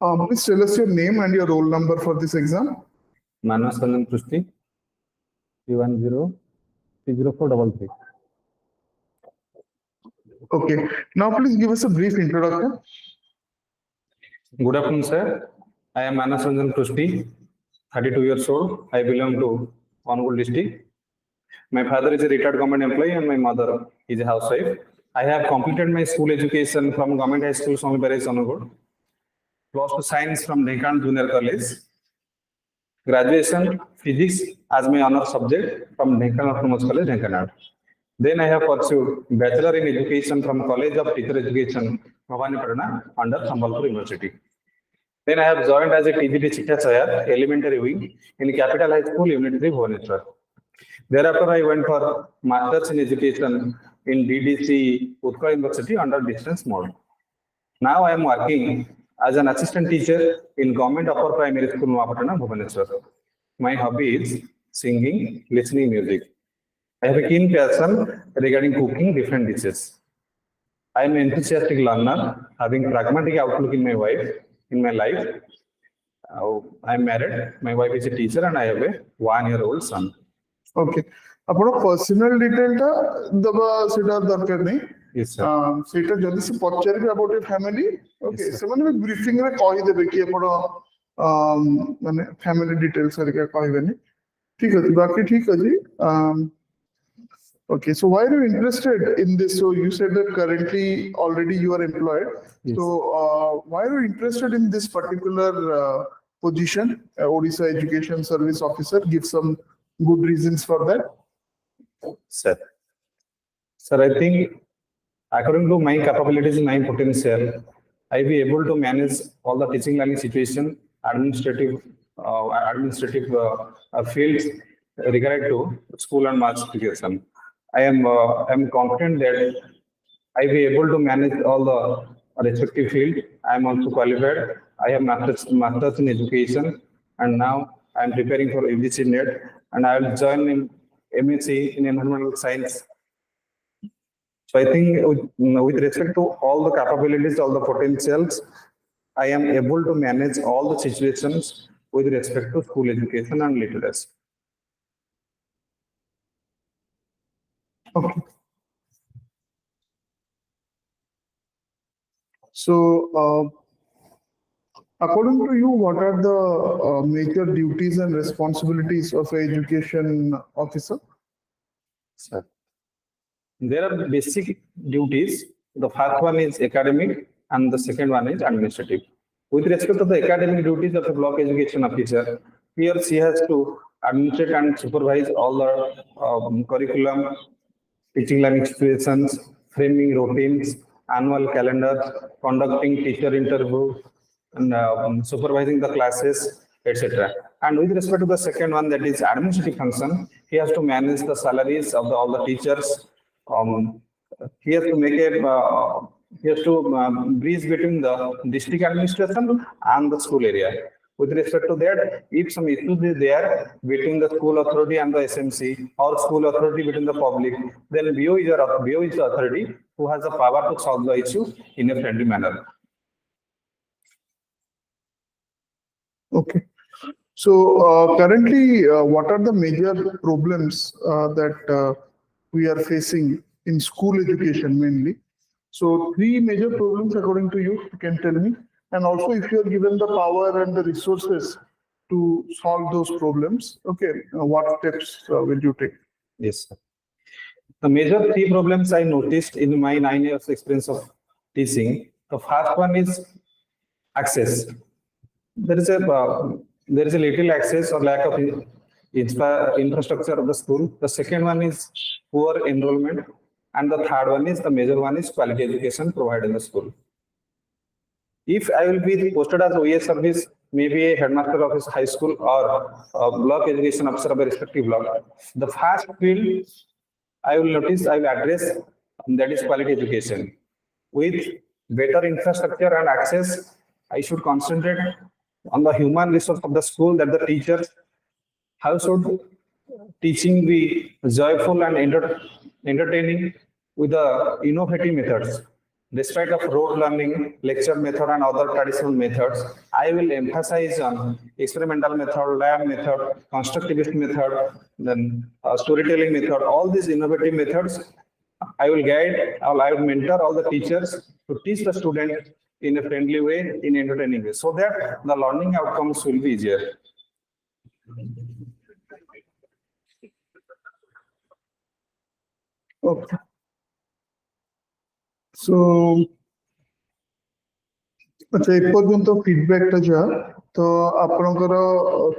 Please tell us your name and your roll number for this exam. Manas-Aarohan 310-30433. Okay. Now please give us a brief introduction. Good afternoon, sir. I am Manas-Aarohan, 32 years old. I belong to Onagul district. My father is a retired government employee and my mother is a housewife. I have completed my school education from Government High School, Swami Baraj, Onagul. Plus to Science from Dhenkan Junior College. Graduation Physics as my honor subject from Dhenkan Autonomous College, Dhenkanad. Then I have pursued Bachelor in Education from College of Teacher Education, Bhavanipadana, under Sambalpur University. Then I have joined as a TGT Chikkachayar, Elementary Wing in Capital High School, Unit 3, Bhubaneswar. Thereafter, I went for Masters in Education in DDC, Utkal University under distance mode. Now I am working as an assistant teacher in Government Upper Primary School, Nuapatana, Bhubaneswar. My hobby is singing, listening music. I have a keen passion regarding cooking different dishes. I am an enthusiastic learner, having pragmatic outlook in my life. I am married. My wife is a teacher, and I have a 1-year-old son. Okay. Apno personal detail ta daba seta darkar nahi. Yes, sir. Seta jodi se pachari about your family. Okay. Yes, so mane briefing re kahi debe ki apno mane family details sarika kahi bani. ठीक है, बाकी ठीक है जी. Okay, so why are you interested in this? So you said that currently already you are employed. Yes. So why are you interested in this particular position, Odisha Education Service Officer? Give some good reasons for that. Sir, I think according to my capabilities and my potential, I will be able to manage all the teaching learning situation, administrative fields regarding to school and mass education. I am confident that I will be able to manage all the respective field. I am also qualified. I have masters in education, and now I am preparing for UGC NET, and I will join in MSc in environmental science. So I think with respect to all the capabilities, all the potentials, I am able to manage all the situations with respect to school education and literacy. Okay. So, according to you, what are the major duties and responsibilities of an education officer? Sir, there are basic duties. The first one is academic and the second one is administrative. With respect to the academic duties of a block education officer, he or she has to administrate and supervise all the curriculum, teaching learning situations, framing routines, annual calendars, conducting teacher interviews, and supervising the classes, etc. And with respect to the second one, that is administrative function, he has to manage the salaries of all the teachers. He has to make bridge between the district administration and the school area. With respect to that, if some issues is there between the school authority and the SMC or school authority between the public, then BO is the authority who has the power to solve the issue in a friendly manner. Okay. So currently, what are the major problems that we are facing in school education mainly? So 3 major problems according to you can tell me. And also if you are given the power and the resources to solve those problems, okay, what steps will you take? Yes, sir. The major 3 problems I noticed in my 9 years experience of teaching. The first one is access. There is a little access or lack of infrastructure of the school. The second one is poor enrollment, and the third one is the major one is quality education provided in the school. If I will be posted as OES service, maybe a headmaster of his high school or a block education officer of a respective block, the first field I will address, that is quality education. With better infrastructure and access, I should concentrate on the human resource of the school, that the teachers, how should teaching be joyful and entertaining with the innovative methods. Despite of rote learning, lecture method and other traditional methods, I will emphasize on experimental method, lab method, constructivist method, then storytelling method, all these innovative methods. I will guide, I will mentor all the teachers to teach the student in a friendly way, in entertaining way, so that the learning outcomes will be easier. Okay. So, अच्छा एपर्यंत feedback जा तो आपनकर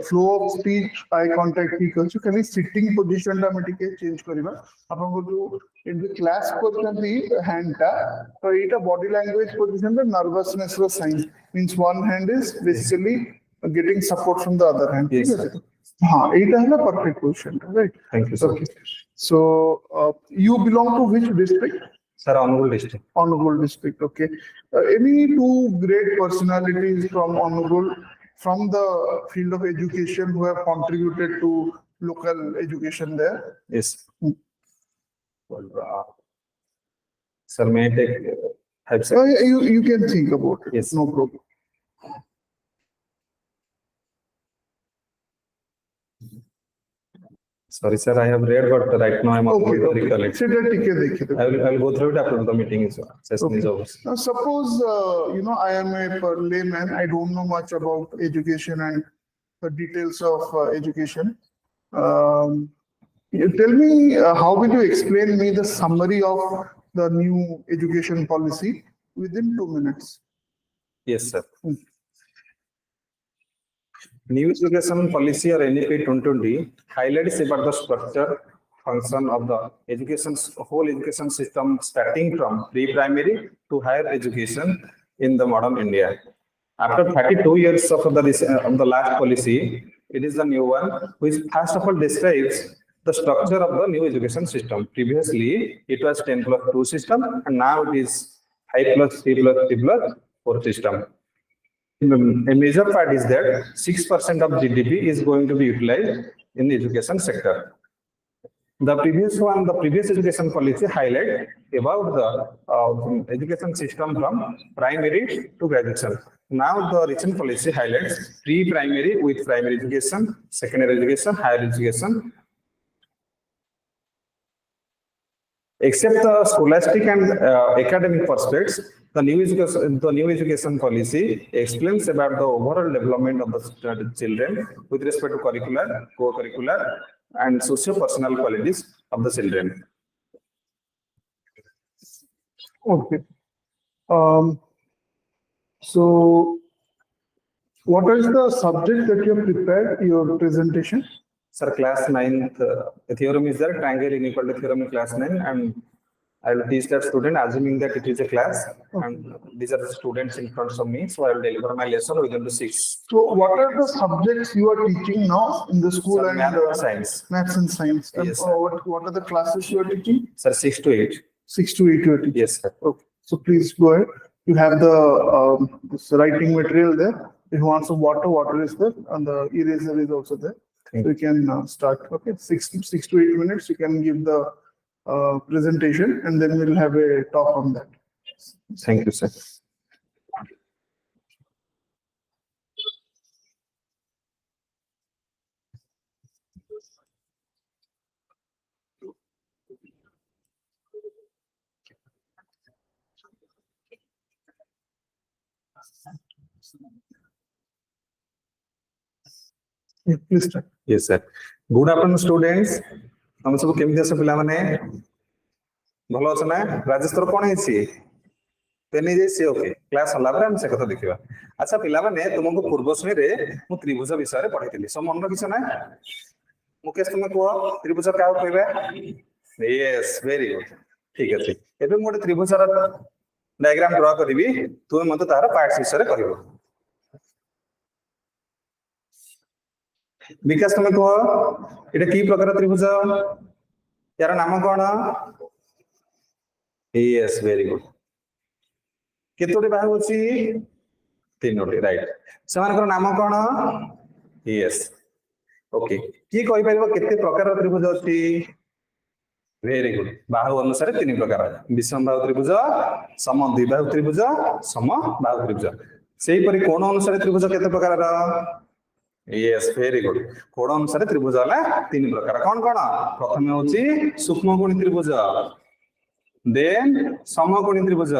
flow of speech eye contact ठीक अछि खाली sitting position टा टिके change करबा आपनको जो इन द क्लास करथि हैंड टा तो एटा body language position the nervousness rho sine means one hand is basically getting support from the other hand ठीक है हां एटा है perfect position right Thank you, sir. Okay so you belong to which district? Sir, Honorable District. Honorable district, okay. Any two great personalities from Honorable, from the field of education who have contributed to local education there? Yes. Well, sir, may I take 5 seconds? You can think about it. Yes. No problem. Sorry, sir, I have read, but right now I'm not Okay, going to okay. recollect. So that take it. I will go through it after the meeting is session is over. Now, suppose, I am a layman, I don't know much about education and the details of education. You tell me, how will you explain me the summary of the new education policy within 2 minutes? Yes, sir. New education policy or NEP 2020 highlights about the structure, function of the whole education system starting from pre-primary to higher education in the modern India. After 32 years of the last policy, it is the new one, which first of all describes the structure of the new education system. Previously, it was 10+2 system, and now it is 5+3+3+4 system. A major part is that 6% of GDP is going to be utilized in the education sector. The previous education policy highlight about the education system from primary to graduation. Now the recent policy highlights pre-primary with primary education, secondary education, higher education. Except the scholastic and academic perspectives, the new education policy explains about the overall development of the children with respect to curricular, co-curricular, and socio-personal qualities of the children. Okay. So, what is the subject that you have prepared your presentation? Sir, class 9th theorem is there, triangle inequality theorem in class 9, and I will teach that student assuming that it is a class, and these are the students in front of me, so I will deliver my lesson within the 6. So, what are the subjects you are teaching now in the school? Sir, and math and science. Maths and science. And, Yes, sir. what are the classes you are teaching? Sir, 6 to 8. 6 to 8 you are teaching. Yes, sir. Okay. So please go ahead. You have the this writing material there. If you want some water is there, and the eraser is also there. Thank So you can start. Okay, 6 to 8 minutes. You can give the presentation, and then we'll have a talk on that. Thank you, sir. Yeah, please start. Yes, sir. Good afternoon, students. हम सब केमिति अस पिला माने भलो अछ ना राजेश तोर कोन हेछि पेनी जैसे ओके क्लास हला पर हम से कथा देखिबा अच्छा पिला माने तुमको पूर्व श्रेणी रे मु त्रिभुज विषय रे पढैतिली सब मन रखिछ ना मुकेश तुम को त्रिभुज का कहबे यस वेरी गुड ठीक अछि एबे मु त्रिभुज रा डायग्राम ड्रा करबी तुम मते तार पार्ट्स विषय रे कहबो विकास तुम कह एटा की प्रकार त्रिभुज यार नाम कोन यस वेरी गुड केतोटी बाहु अछि तीनोटी राइट समान नाम कोन यस ओके की कहि परबो केते प्रकार त्रिभुज अछि वेरी गुड बाहु अनुसार तीन प्रकार विषम बाहु त्रिभुज सम द्विबाहु त्रिभुज सम बाहु त्रिभुज सेही परि कोण अनुसार त्रिभुज केते प्रकार यस वेरी गुड कोण अनुसार त्रिभुज हला तीन प्रकार कौन कौन प्रथम होची सूक्ष्मकोणी त्रिभुज देन समकोणी त्रिभुज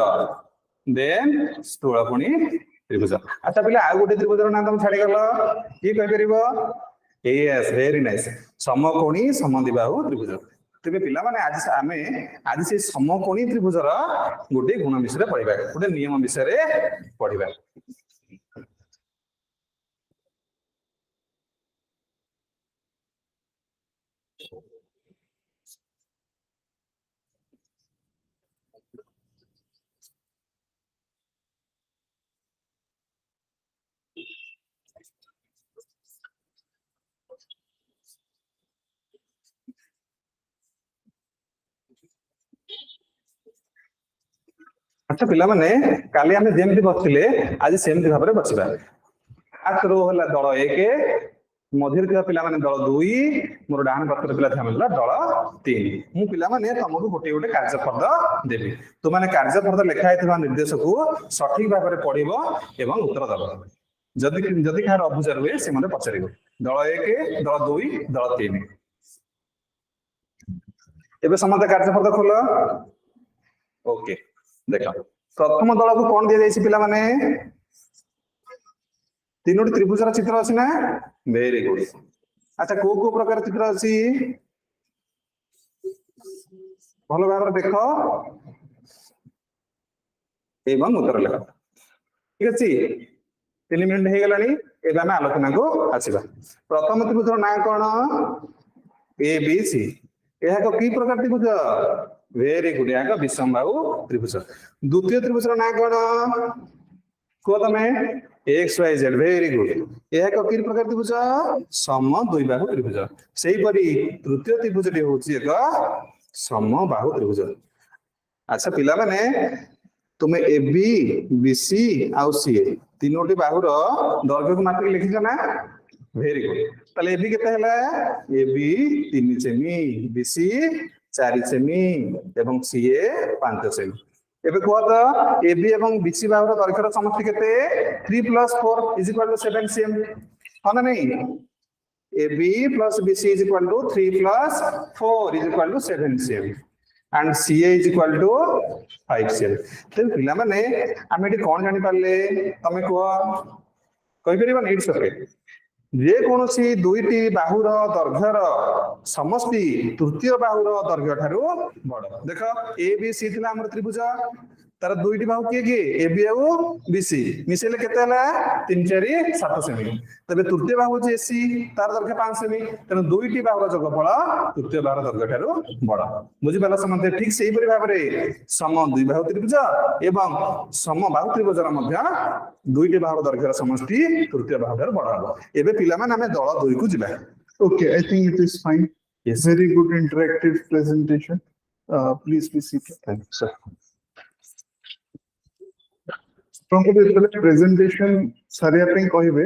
देन स्थूलकोणी त्रिभुज अच्छा पिला आ गोटे त्रिभुज ना तुम छाडी गलो की कहि परिबो यस वेरी नाइस समकोणी समद्विबाहु त्रिभुज तेबे पिला माने आज से समकोणी त्रिभुजर गोटे गुण विषय पढिबा गोटे नियम विषय पढिबा अच्छा पिला माने काली हमें जेमती बसले आज सेमती भाबरे बसिबा फास्ट रो हला दल 1 मझिर थिबा पिला माने दल 2 मोर डाहन पत्र पिला थामला दल 3 मु पिला माने तमको गोटे गोटे कार्यपद देबी तो माने कार्यपद लेखा हैथिबा निर्देश को सठिक भाबरे पढिबो एवं उत्तर दबो जदि जदि खार अभुचार हुए से मने पचरिबो दल 1 दल 2 दल 3 एबे समस्त कार्यपद खोलो ओके देखा प्रथम दल को कौन दिया जाइए पिला माने तीनोटी त्रिभुजर चित्र अछि ना वेरी गुड अच्छा को को प्रकार चित्र अछि भलो भाबरे देखो एवं उत्तर लिख ठीक अछि 3 मिनिट हे गेलानी एबे हम आलोचना को आसीबा प्रथम त्रिभुजर नाम कोन ए बी सी एहा को की प्रकार त्रिभुज वेरी गुड यहाँ विषम बाहु त्रिभुज द्वितीय त्रिभुजर ना कौन को तमे X Y Z very good यह कि प्रकार त्रिभुज सम द्विबाहु त्रिभुज सेही परि तृतीय त्रिभुजटी होची एक सम बाहु त्रिभुज अच्छा पिला माने तुमे ए बी बी सी आउ सी तीनोटी बाहुर दैर्घ्य को मापि लिखिछ ना वेरी गुड ताले ए बी केते हला ए बी 3 सेमी बी सी 4 सेमी एवं सीए 5 सेमी एबे को तो एबी एवं बीसी बाहुर दैर्घ्यर समष्टि केते 3 + 4 = 7 सेम हां नहीं एबी + बीसी = 3 + 4 = 7 सेम एंड सीए = 5 सेम तो पिला माने हम एटी कोन जानि पाले तमे को कहि परिबा इट्स ओके जे कोनोसी दुईटी बाहुर दैर्घ्यर समष्टि तृतीय बाहुर दैर्घ्य ठारू बड़ देख ए बी सी थिला हमर त्रिभुज तार दुईटी बाहु के ए बी आउ बी सी मिसेले केते हला 3 4 7 सेमी तबे तृतीय बाहु जे सी तार दैर्घ्य 5 सेमी तने दुईटी बाहुर जोगफल तृतीय बाहुर दैर्घ्य ठारू बड़ बुझि पाला समते ठीक सेही परि भाबरे सम द्विबाहु त्रिभुज एवं सम बाहु त्रिभुजर मध्य दुईटी बाहुर दैर्घ्यर समष्टि तृतीय बाहु ठारू बड़ हबो एबे पिला माने हमें दल 2 को जिबा Okay, I think it is fine. Yes. Very good interactive presentation. Please be seated. Thank you, sir. Presentation सारिया पे कहिबे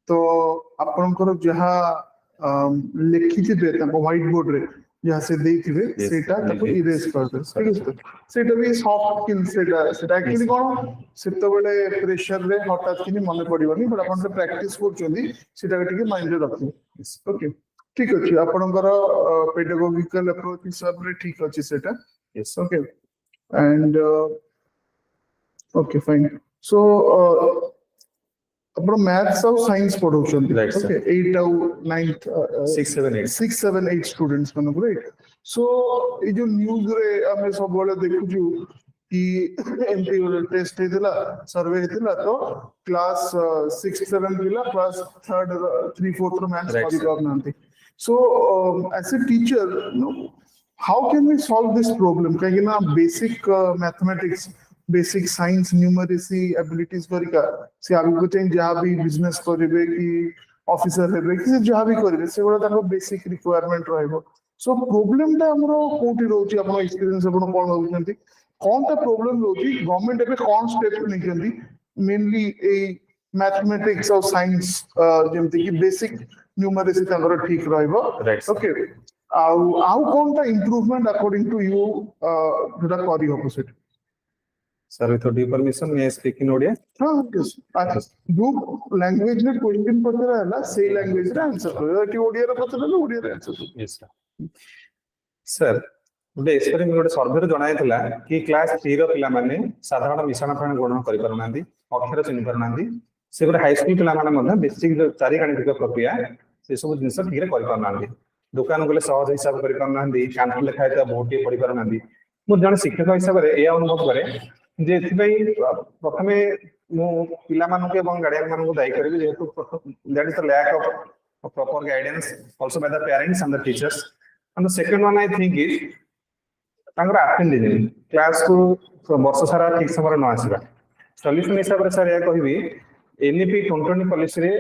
तो आपनकर जहा लिखिथिबे ताको व्हाइट बोर्ड रे जहा से देथिबे सेटा ताको इरेज कर दे ठीक है सेटा भी सॉफ्ट स्किल सेटा एक्चुअली कोन सेतो बेले प्रेशर रे हठात किनी मन पड़िबनी बट आपन प्रैक्टिस करचोंदी सेटा टिके माइंड रे रखो ओके ठीक अछि आपनकर पेडागोगिकल अप्रोच हिसाब रे ठीक अछि सेटा yes okay and okay fine so upon maths और साइंस पढौछन ओके 8 आउ 9th 6 7 8 स्टूडेंट्स मन राइट सो ए जो न्यूज़ रे हमें सब वाले देखुछु कि एमटी टेस्ट हेतिला सर्वे हेतिला तो क्लास 6 7 पिला क्लास 3rd 3 4th रो मैथ्स पढि करनांती so as a teacher know how can we solve this problem काहे ना basic mathematics basic science numeracy abilities करिका से आगु चाहिँ जहाँ भी बिजनेस करिवे कि ऑफिसर हेबे कि जहाँ भी करिवे से गोटा ताको बेसिक रिक्वायरमेंट रहइबो सो प्रॉब्लम ता हमरो कोठी रहउची अपन एक्सपीरियंस अपन कोन होउछंती कोन ता प्रॉब्लम रहउची गवर्नमेंट एबे कोन स्टेप निकंदी मेनली ए मैथमेटिक्स और साइंस जेमति कि बेसिक न्यूमरेसी तांकर ठीक रहइबो okay how come the improvement according to you to the query opposite? Sir, with your permission, may I speak in Odia? हाँ yes. जो language में question पचरा है ना, say language रे answer करो. कि ओडिया रे पचरा ना ओडिया रे answer. Yes, sir. Sir, ଗୋଟେ ଏକ୍ସପେରିମେଣ୍ଟ ଗୋଟେ ସର୍ଭେରେ ଜଣାଯାଇଥିଲା କି କ୍ଲାସ 3 ର ପିଲାମାନେ ସାଧାରଣ ମିଶାଣ ଫେଣ ଗଣନ କରିପାରୁନାହାନ୍ତି, ଅକ୍ଷର ଚିହ୍ନି ପାରୁନାହାନ୍ତି। ସେପଟେ ହାଇସ୍କୁଲ ପିଲାମାନେ ମଧ୍ୟ ବେସିକ ଚାରି ଗାଣିତିକ ପ୍ରକ୍ରିୟା ସେସବୁ ଜିନିଷ ଠିକରେ କରିପାରୁନାହାନ୍ତି। ଦୋକାନ ଗଲେ ସହଜ ହିସାବ କରିପାରୁନାହାନ୍ତି, କାନ୍ଥ ଲେଖା ହେଇଥିବା ବୋର୍ଡଟିଏ ପଢି ପାରୁନାହାନ୍ତି। ମୁଁ ଜଣେ ଶିକ୍ଷକ ହିସାବରେ ଏହା ଅନୁଭବ କରେ ଯେ ଏଥିପାଇଁ ପ୍ରଥମେ ମୁଁ ପିଲାମାନଙ୍କୁ ଏବଂ ଗାର୍ଡିଆନ ମାନଙ୍କୁ ଦାୟୀ କରିବି, ଯେହେତୁ that is the lack of proper guidance also by the parents and the teachers. And the second one I think is ତାଙ୍କର ଆଟେଣ୍ଡିଂ କ୍ଲାସକୁ ବର୍ଷ ସାରା ଠିକ ସମୟରେ ନ ଆସିବା। ସଲ୍ୟୁସନ ହିସାବରେ ସାର୍ ଏହା କହିବି, ଏନ୍ଇପି 2020 ପଲିସିରେ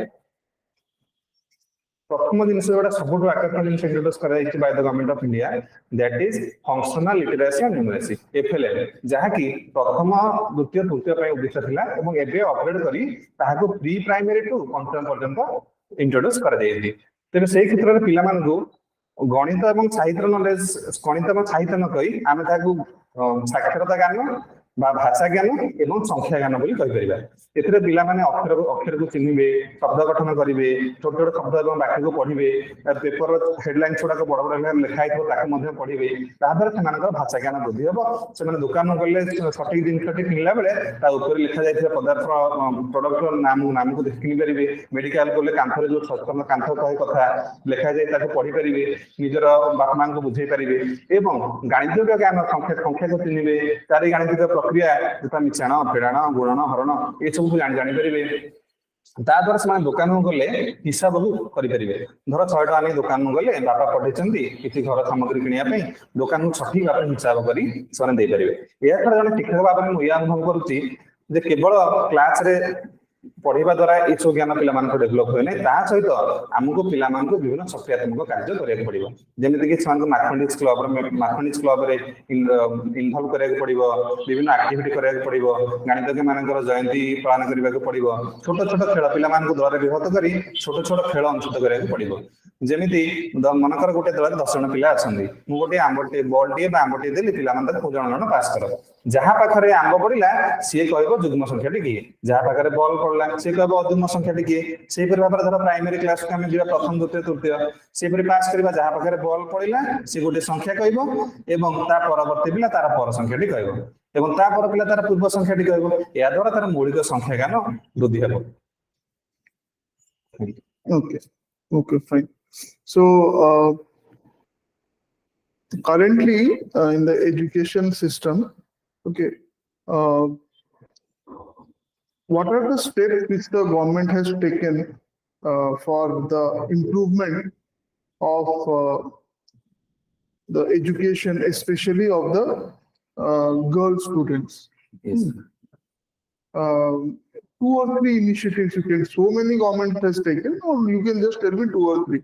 ପ୍ରଥମ ଜିନିଷ ଯୋଉଟା ସବୁଠୁ ଆକର୍ଷଣ ଜିନିଷ ଇଣ୍ଟ୍ରୋଡ୍ୟୁସ କରାଯାଇଛି by the government of India, that is functional literacy and numeracy FLN, ଯାହାକି ପ୍ରଥମ ଦ୍ୱିତୀୟ ତୃତୀୟ ପାଇଁ ଉଦ୍ଦିଷ୍ଟ ଥିଲା ଏବଂ ଏବେ ଅପଗ୍ରେଡ କରି ତାହାକୁ ପ୍ରି ପ୍ରାଇମେରୀ ଟୁ ପଞ୍ଚମ ପର୍ଯ୍ୟନ୍ତ ଇଣ୍ଟ୍ରୋଡ୍ୟୁସ କରାଯାଇଛି। ତେବେ ସେଇ କ୍ଷେତ୍ରରେ ପିଲାମାନଙ୍କୁ ଗଣିତ ଏବଂ ସାହିତ୍ୟ ନଲେଜ, ଗଣିତ ଏବଂ ସାହିତ୍ୟ ନ କହି ଆମେ ତାହାକୁ ସାକ୍ଷରତା ଜ୍ଞାନ ବା ଭାଷା ଜ୍ଞାନ ଏବଂ ସଂଖ୍ୟା ଜ୍ଞାନ ବୋଲି କହିପାରିବା। ଏଥିରେ ପିଲାମାନେ ଅକ୍ଷରକୁ ଚିହ୍ନିବେ, ଶବ୍ଦ ଗଠନ କରିବେ, ଛୋଟ ଛୋଟ ଶବ୍ଦ ଏବଂ ବାକ୍ୟକୁ ପଢିବେ, ପେପର ହେଡଲାଇନ୍ ଗୁଡାକ ବଡ ବଡ ଲେଖା ହେଇଥିବ ତାକୁ ମଧ୍ୟ ପଢିବେ। ତାଦ୍ୱାରା ସେମାନଙ୍କର ଭାଷା ଜ୍ଞାନ ବୃଦ୍ଧି ହେବ। ସେମାନେ ଦୋକାନ ଗଲେ ସଠିକ ଜିନିଷଟି କିଣିଲା ବେଳେ ତା ଉପରେ ଲେଖା ଯାଇଥିବା ପଦାର୍ଥ ପ୍ରଡକ୍ଟର ନାମକୁ କିଣି ପାରିବେ। ମେଡିକାଲ ଗଲେ କାନ୍ଥରେ ଯୋଉ ସଚେତନ କାନ୍ଥ କହେ କଥା ଲେଖାଯାଏ ତାକୁ ପଢିପାରିବେ, ନିଜର ବାପା ମାଙ୍କୁ ବୁଝେଇ ପାରିବେ ଏବଂ ଗାଣିତିକ ଜ୍ଞାନ ସଂଖ୍ୟାକୁ ଚିହ୍ନିବେ, ଚାରି ଗାଣିତିକ ପ୍ରକ୍ରିୟା ଯଥା ମିଶାଣ, ଫେଡାଣ, ଗୁଣନ, ହରଣ ଏସବୁକୁ ଜାଣିପାରିବେ। ତାଦ୍ୱାରା ସେମାନେ ଦୋକାନକୁ ଗଲେ ହିସାବକୁ କରିପାରିବେ। ଧର 100 ଟଙ୍କା ନେଇ ଦୋକାନକୁ ଗଲେ, ବାପା ପଠେଇଛନ୍ତି କିଛି ଘର ସାମଗ୍ରୀ କିଣିବା ପାଇଁ, ଦୋକାନକୁ ସଠିକ ଭାବରେ ହିସାବ କରି ସେମାନେ ଦେଇପାରିବେ। ଏହା ଛଡା ଜଣେ ଶିକ୍ଷକ ଭାବରେ ମୁଁ ଏହା ଅନୁଭବ କରୁଛି ଯେ କେବଳ କ୍ଲାସରେ ପଢିବା ଦ୍ୱାରା ଏସବୁ ଜ୍ଞାନ ପିଲାମାନଙ୍କୁ ଡେଭଲପ ହୁଏ ନାହିଁ, ତା ସହିତ ଆମକୁ ପିଲାମାନଙ୍କୁ ବିଭିନ୍ନ ସକ୍ରିୟାତ୍ମକ କାର୍ଯ୍ୟ କରିବାକୁ ପଡିବ। ଯେମିତିକି ସେମାନଙ୍କୁ ମ୍ୟାଥମେଟିକ୍ସ କ୍ଲବରେ ଇନଭଲ୍ଭ କରିବାକୁ ପଡିବ, ବିଭିନ୍ନ ଆକ୍ଟିଭିଟି କରିବାକୁ ପଡିବ, ଗାଣିତଜ୍ଞ ମାନଙ୍କର ଜୟନ୍ତୀ ପାଳନ କରିବାକୁ ପଡିବ, ଛୋଟ ଛୋଟ ଖେଳ ପିଲାମାନଙ୍କୁ ଦଳରେ ବିଭକ୍ତ କରି ଛୋଟ ଛୋଟ ଖେଳ ଅନୁଷ୍ଠିତ କରିବାକୁ ପଡିବ। ଯେମିତି ମନେକର ଗୋଟେ ଦଳରେ 10 ଜଣ ପିଲା ଅଛନ୍ତି, ମୁଁ ଗୋଟେ ବଲଟିଏ ବା ଆମ୍ବଟିଏ ଦେଲି, ପିଲାମାନେ ତାକୁ ଜଣ ଜଣ ପାସ୍ କର। ଯାହା ପାଖରେ ଆମ୍ବ ପଡିଲା ସିଏ କହିବ ଯୁଗ୍ମ ସଂଖ୍ୟାଟି କିଏ, ଯାହା ପାଖରେ ବଲ ପଡିଲା ସିଏ କହିବ ଅଯୁଗ୍ମ ସଂଖ୍ୟାଟି କିଏ। ସେଇପରି ଭାବରେ ଧର ପ୍ରାଇମେରୀ କ୍ଲାସକୁ ଆମେ ଯିବା ପ୍ରଥମ ଦ୍ୱିତୀୟ ତୃତୀୟ, ସେପରି ପାସ୍ କରିବା, ଯାହା ପାଖରେ ବଲ ପଡିଲା ସେ ଗୋଟେ ସଂଖ୍ୟା କହିବ ଏବଂ ତା ପରବର୍ତ୍ତୀ ପିଲା ତାର ପର ସଂଖ୍ୟାଟି କହିବ ଏବଂ ତା ପର ପିଲା ତାର ପୂର୍ବ ସଂଖ୍ୟାଟି କହିବ। ଏହା ଦ୍ୱାରା ତାର ମୌଳିକ ସଂଖ୍ୟା ଜ୍ଞାନ ବୃଦ୍ଧି ହେବ। Okay, fine. So currently in the education system, okay, what are the steps which the government has taken for the improvement of the education, especially of the girl students? Yes. 2 or 3 initiatives you can, so many government has taken, or you can just tell me 2 or 3.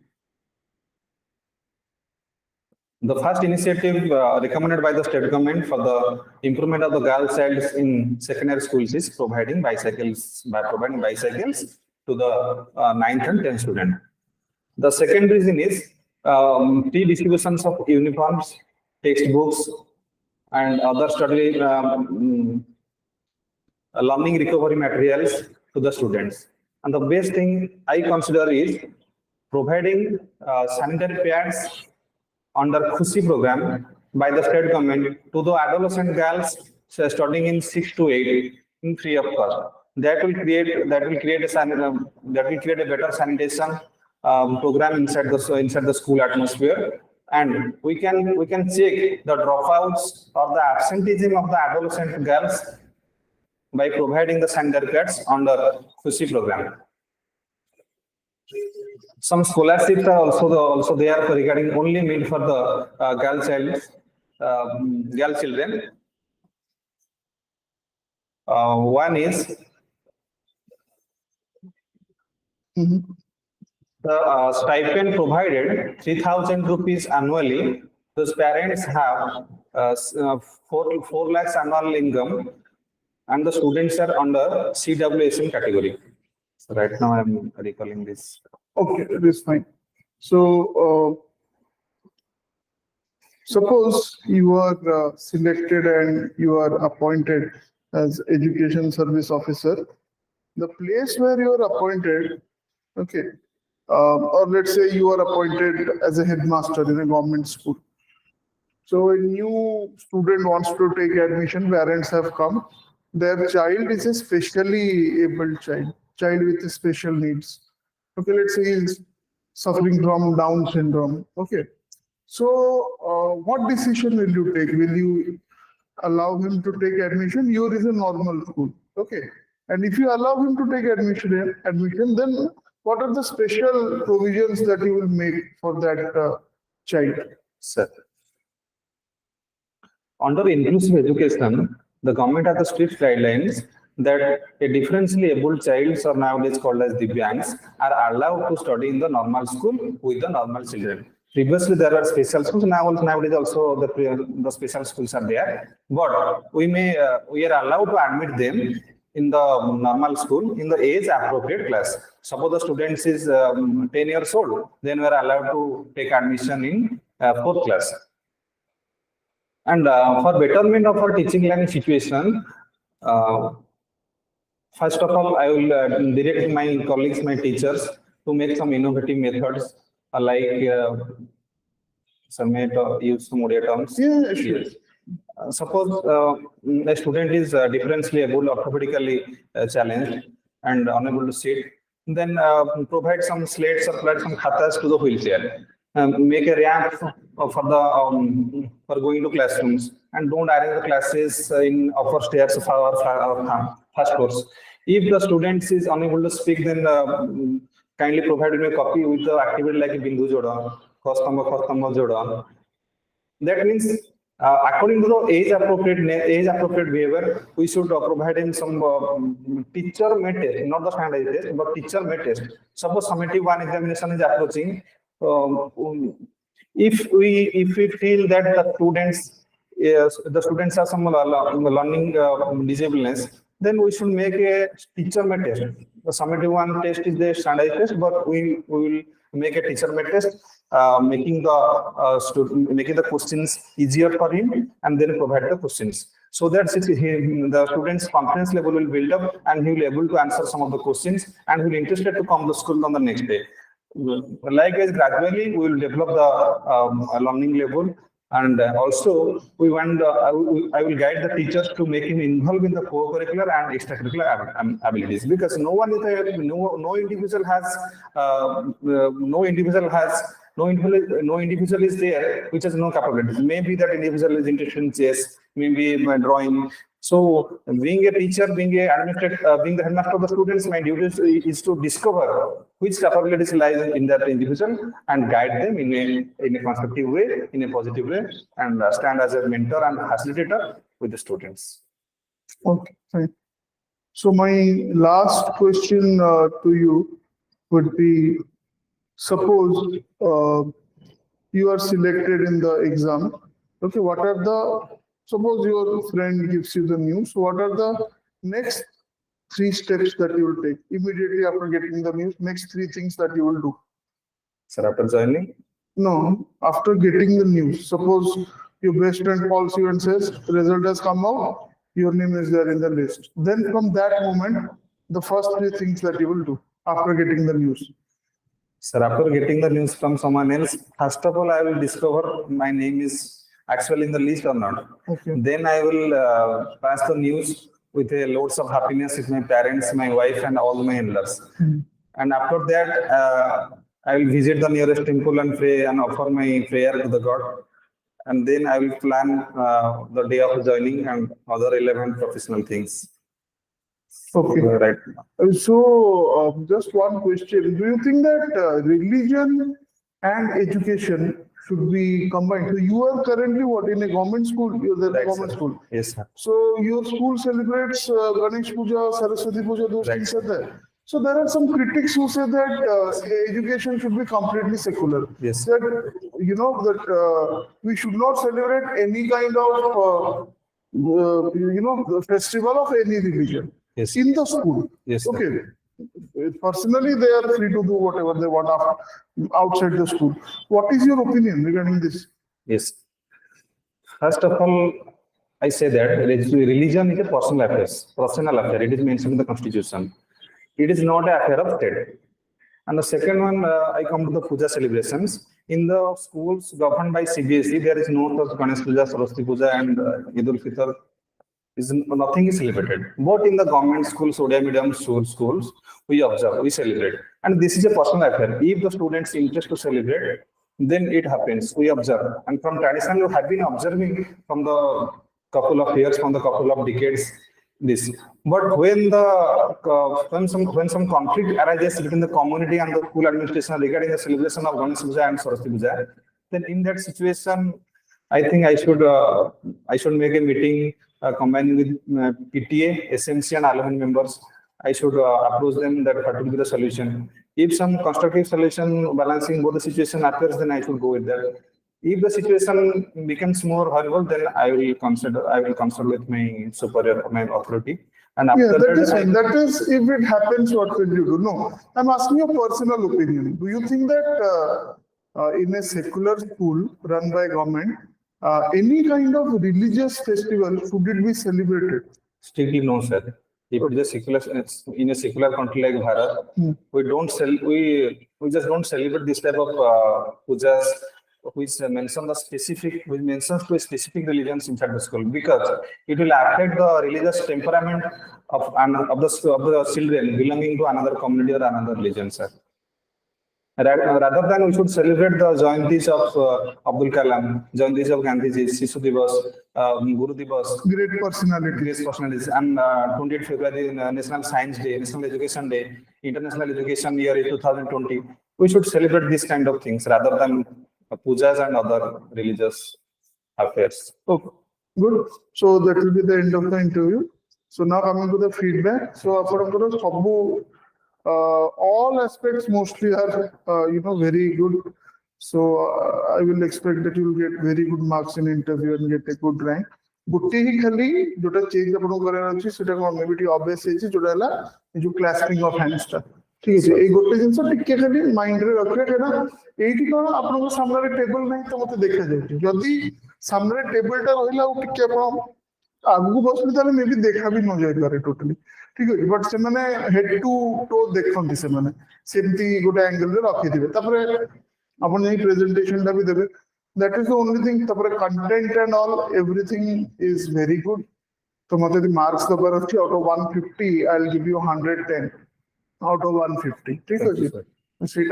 The first initiative recommended by the state government for the improvement of the girl child in secondary schools is providing bicycles to the 9th and 10th student. The second reason is free distributions of uniforms, textbooks, and other study learning recovery materials to the students. And the best thing I consider is providing sanitary pads under Khushi program by the state government to the adolescent girls studying in 6 to 8 in free of cost. That will create a better sanitation program inside the school atmosphere, and we can check the dropouts or the absenteeism of the adolescent girls by providing the sanitary pads under Khushi program. Some scholarships are also there regarding only meant for the girl children. One is the stipend provided 3,000 rupees annually. Those parents have 4 lakhs annual income, and the students are under CWSM category. So right now I am recalling this. Okay, it is fine. So Suppose you are selected and you are appointed as education service officer. The place where you are appointed, okay, or let's say you are appointed as a headmaster in a government school. So a new student wants to take admission, parents have come. Their child is a specially able child with special needs. Okay, let's say he's suffering from Down syndrome. Okay. So, what decision will you take? Will you allow him to take admission? Yours is a normal school. Okay. And if you allow him to take admission, then what are the special provisions that you will make for that child? Sir, under inclusive education, the government has the strict guidelines that a differentially abled child, or nowadays called as Divyangs, are allowed to study in the normal school with the normal children. Previously, there were special schools. Nowadays also the special schools are there. But we are allowed to admit them in the normal school in the age appropriate class. Suppose the student is 10 years old, then we are allowed to take admission in 4th class. And for betterment of our teaching learning situation, first of all, I will direct my colleagues, my teachers, to make some innovative methods like use some Odia terms. Yeah, sure. Yes. Suppose a student is differentially able, orthopedically challenged and unable to sit, then provide some slates or provide some khatas to the wheelchair. Make a ramp for going to classrooms, and don't arrange the classes in upper stairs or first floors. If the student is unable to speak, then kindly provide me a copy with the activity like Bindu Joda, Khostamba Joda. That means according to the age appropriate behavior, we should provide him some teacher made test, not the standardized test, but teacher made test. Suppose summative one examination is approaching. If we feel that the students have some learning disableness, then we should make a teacher made test. The summative one test is the standardized test, but we will make a teacher made test, making the questions easier for him, and then provide the questions. So that the student's confidence level will build up, and he will be able to answer some of the questions, and he will be interested to come to school on the next day. Likewise, gradually we will develop the learning level, and also we want I will guide the teachers to make him involved in the co-curricular and extracurricular abilities, because no individual is there which has no capabilities. Maybe that individual is interested in chess, maybe drawing. So, being a teacher, being the headmaster of the students, my duty is to discover which capabilities lies in that individual and guide them in a constructive way, in a positive way, and stand as a mentor and facilitator with the students. Okay, fine. So my last question to you would be: suppose you are selected in the exam. Okay, suppose your friend gives you the news, what are the next 3 steps that you will take immediately after getting the news? Next 3 things that you will do. Sir, after joining? No, after getting the news. Suppose your best friend calls you and says, the result has come out, your name is there in the list. Then from that moment, the first 3 things that you will do after getting the news. Sir, after getting the news from someone else, first of all, I will discover my name is actually in the list or not. Okay. Then I will pass the news with a loads of happiness with my parents, my wife, and all my in-laws. And after that, I will visit the nearest temple and pray and offer my prayer to the God. And then I will plan the day of joining and other relevant professional things. Okay. Right. So, just one question. Do you think that religion and education should be combined? So, you are currently what, in a government school? You're there in a government school. Yes, sir. So, your school celebrates Ganesh Puja, Saraswati Puja, those things are there. So, there are some critics who say that education should be completely secular. Yes. That, that we should not celebrate any kind of, the festival of any religion. Yes. In the school. Yes. Okay. Personally, they are free to do whatever they want outside the school. What is your opinion regarding this? Yes. First of all, I say that religion is a personal affair. It is mentioned in the constitution. It is not an affair of state. And the second one, I come to the puja celebrations. In the schools governed by CBSE, there is no such Ganesh Puja, Saraswati Puja, and Eid ul Fitr. Nothing is celebrated. But in the government schools, Odia medium schools, we observe, we celebrate. And this is a personal affair. If the students interest to celebrate, then it happens. We observe. And from tradition, you have been observing from the couple of years, from the couple of decades, this. But when some conflict arises within the community and the school administration regarding the celebration of Ganesh Puja and Saraswati Puja, then in that situation, I think I should make a meeting combining with PTA, SMC, and alumni members. I should approach them that what will be the solution. If some constructive solution balancing both the situation appears, then I should go with that. If the situation becomes more horrible, then I will consult with my superior, my authority. And after that is fine. That is, if it happens, what will you do? No, I'm asking your personal opinion. Do you think that in a secular school run by government, any kind of religious festival should it be celebrated? Strictly no, sir. If it is a secular, in a secular country like Bharat, we just don't celebrate this type of pujas which mentions to a specific religion inside the school, because it will affect the religious temperament of the children belonging to another community or another religion, sir. Rather than we should celebrate the Jayantis of Abdul Kalam, Jayantis of Gandhiji, Sishu Divas, Guru Divas, great personalities, and 28th February, National Science Day, National Education Day, International Education Year 2020. We should celebrate these kind of things rather than pujas and other religious affairs. Okay, good. So that will be the end of the interview. So now coming to the feedback. So all aspects mostly are very good. So I will expect that you will get very good marks in interview and get a good rank. गोटे ही खाली जोटा change आपन करार अछि सेटा कोन मे बिटी obvious है जोटा हला जो क्लास्पिंग ऑफ हैंड्स टा ठीक है ए गोटे जिंस टिके खाली माइंड रे रखले केना एठी कोन आपन को सामने टेबल नै तो मते देखा जाय जदी सामने टेबल टा रहिला ओ टिके आपन आगु बसले ताले मे भी देखा भी न जाय पारे टोटली ठीक है बट से माने हेड टू टो देखंती से माने सेमती गोटे एंगल रे रखि दिबे तापरे आपन नै प्रेजेंटेशन टा भी देबे. That is the only thing. The content and all, everything is very good. So, the marks out of 150, I'll give you 110 out of 150. So,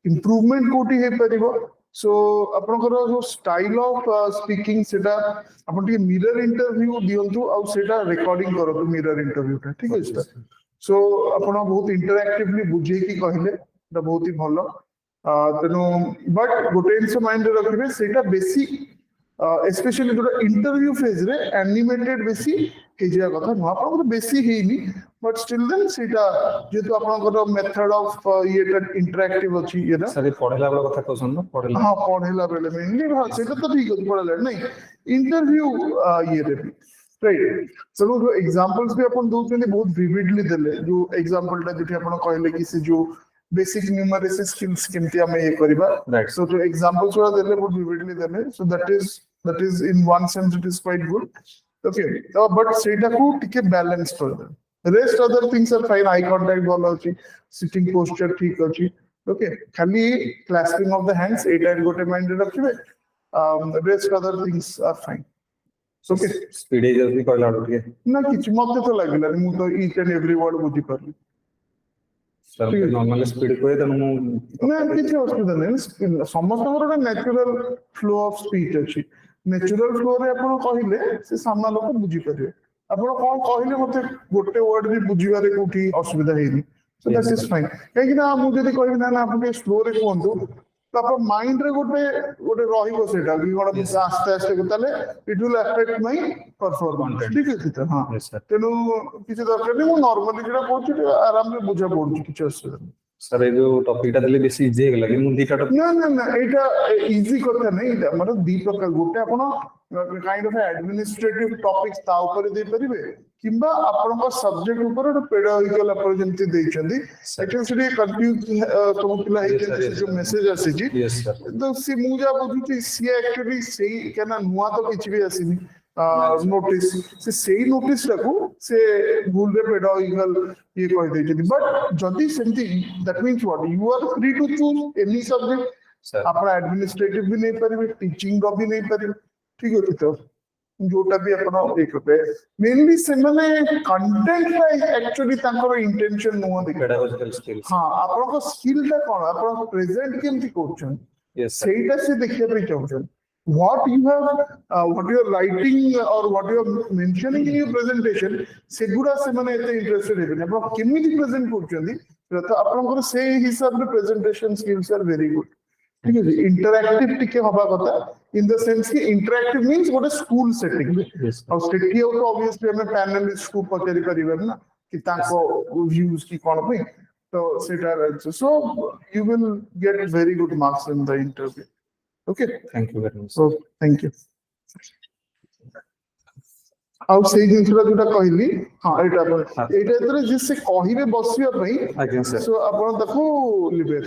improvement koti hai paribo. So, apno style of speaking, mirror interview diyontu, au seta recording karo to mirror interview. So, apno bahut interactively bujhe ki kahile, da bahut hi bhalo. But gote inso mind rakhibe seta basic especially the interview phase re animated basi heja katha no apna basi heini but still then seta jetu apna method of interactive achi yeda sir podhela bela katha koson no podhela ha podhela bela mainly ha seta to thik achi podhela nahi interview ye re right so examples bhi apn docheni bahut vividly dele jo example ta jeti apna kahile ki se jo basic numeracy skills केमती हमें ये करिबा right so to examples वाला देले बहुत vividly देले so that is in one sense it is quite good okay but सेटा को टिके balance कर दे rest other things are fine eye contact वाला अछि sitting posture ठीक अछि okay खाली clasping of the hands एटा गोटे mind रे रखिबे rest other things are fine okay speed is just कहला ठीक ना किछ मते तो लागला मु तो each and every word बुझी परली नॉर्मल स्पीड को है तनु ना किछ असुविधा नै समस्त गोटे नेचुरल फ्लो ऑफ स्पीच अछि नेचुरल फ्लो रे आपण कहिले से सामना लोक बुझी परिबे आपण कोन कहिले मते गोटे वर्ड भी बुझिबा रे कोठी असुविधा हेनी सो दैट इज फाइन काहे कि ना मु जदी कहबी ना आपण स्लो रे कोंतु तो आपण माइंड रे गोटे रहिबो सेटा कि कोन आस्ते आस्ते गताले it will affect my performance ठीक है त हां तेनु किछ दरकार नै मु नॉर्मली जेटा कहछि आराम रे बुझा पड़छ किछ असुविधा सर ये जो टॉपिक टा दिले बेसी इजी हे लगे मु दीटा टॉपिक ना ना ना एटा इजी କଥା नहीं एटा मतलब दी प्रकार गोटे आपण काइंड ऑफ एडमिनिस्ट्रेटिव टॉपिक्स ता ऊपर दे परिबे किंबा आपनका सब्जेक्ट ऊपर एक पेडागोजिकल अप्रोच जेंति देइछंदी एक्चुअली से कंफ्यूज तो पिला हे जे जो मैसेज आसी जी यस सर तो सी मु जा बुझुची सी एक्चुअली सेही केना नुवा तो किछ भी आसीनी नोटिस से सेही नोटिस टाकू से भूल रे पेडागोजिकल ये कह देइछंदी बट जदी सेंति that means what you are free to choose any subject sir आपण एडमिनिस्ट्रेटिव भी नहीं परिबे टीचिंग का भी नहीं परिबे ठीक है तो जोटा भी अपन एक पे मेनली से माने कंटेंट का एक्चुअली तांकर इंटेंशन नो देखा पेडागोजिकल स्किल्स हां आपन को स्किल ता कोन आपन प्रेजेंट केमति करछन यस सर सेटा से देखिया पे चाहछन what you have what you are writing or what you are mentioning in your presentation सेगुडा से माने एते इंटरेस्टेड हेबे आपन केमिति प्रेजेंट करछन तो आपन से हिसाब रे presentation skills are very good ठीक है इंटरैक्टिव टिके हबा कथा इन द सेंस कि interactive means what a school setting Yes, और सेठी हो तो ऑब्वियसली हमें पैनलिस्ट को पकड़ी परिबे ना कि ताको व्यूज की कोन पे तो सेटा so you will get very good marks in the interview okay thank you very much so thank you आउ से जिनसरा जोटा कहली हां एटा एटा एतरे जिससे कहिबे बसिया पई आज्ञा सर सो आपण देखो लिबे